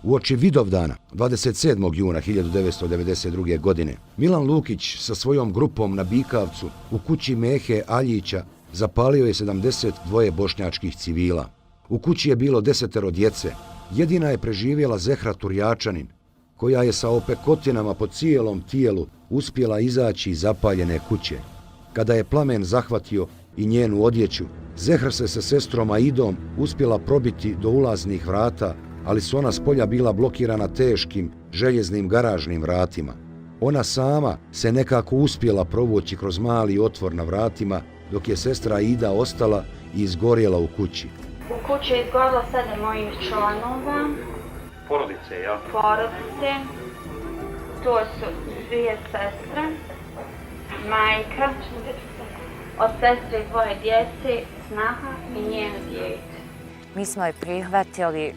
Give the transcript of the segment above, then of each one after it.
Uoči Vidovdana, 27. juna 1992. godine, Milan Lukić sa svojom grupom na Bikavcu u kući Mehe Aljića zapalio je 72 bošnjačkih civila. U kući je bilo 10 djece. Jedina je preživjela Zehra Turjačanin, koja je sa opekotinama po cijelom tijelu uspjela izaći iz zapaljene kuće. Kada je plamen zahvatio i njenu odjeću, Zehra se sa sestrom Aidom uspjela probiti do ulaznih vrata, ali su ona s polja bila blokirana teškim željeznim garažnim vratima. Ona sama se nekako uspjela provući kroz mali otvor na vratima, dok je sestra Aida ostala i izgorjela u kući. U kući je izgorilo 7 mojih članova. Porodice, ja? Porodice. To su 2 sestre, majka, od sestre 2 djece, snaha i njeno dijete. Mi smo je prihvatili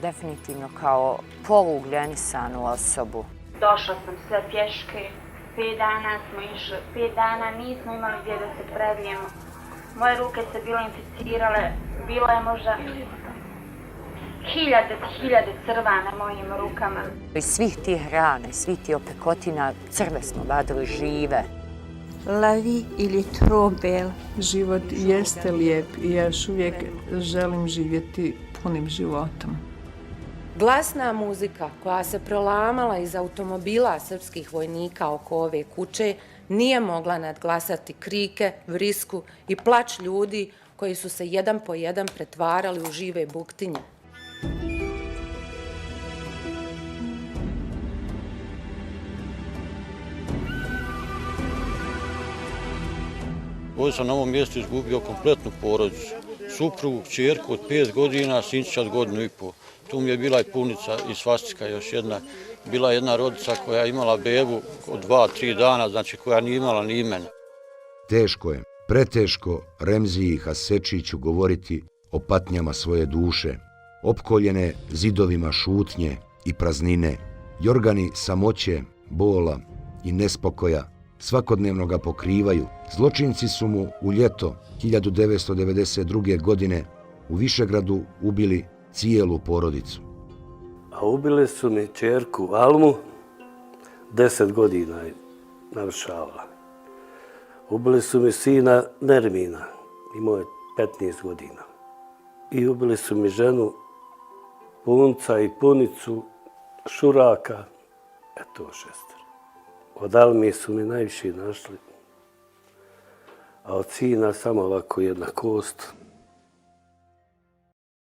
definitivno kao poluugljenisanu osobu. Došla sam sve pješke, 5 dana smo išli, 5 dana nismo imali gdje da se previjemo. Moje ruke se bile inficirale, bilo je možda hiljade crva na mojim rukama. Iz svih tih rana, svih tih opekotina, crve smo vadili žive. La vie il est trop belle. Život jeste lijep i ja još uvijek želim živjeti punim životom. Glasna muzika koja se prolamala iz automobila srpskih vojnika oko ove kuće nije mogla nadglasati krike, vrisku i plać ljudi koji su se jedan po jedan pretvarali u žive buktinje. Ovdje sam na ovom mjestu izgubio kompletnu porodicu. Suprugu, kćerku od 5 godina, sinčića od 1,5 godinu. Tu mi je bila i punica i svastika još jedna. Bila jedna rodica koja je imala bebu od 2-3 dana, znači koja nije imala ni imena. Teško je, preteško Remziji Hasečiću govoriti o patnjama svoje duše, opkoljene zidovima šutnje i praznine, jorgani samoće, bola i nespokoja svakodnevno ga pokrivaju. Zločinci su mu u ljeto 1992. godine u Višegradu ubili cijelu porodicu. A ubili su mi ćerku Almu, 10 godina je navršavala. Ubili su mi sina Nermina, imao je 15 godina. I ubili su mi ženu Punca i Punicu, Šuraka, eto 6. Od Almi su mi najviše našli, a od sina samo ovako jedna kost.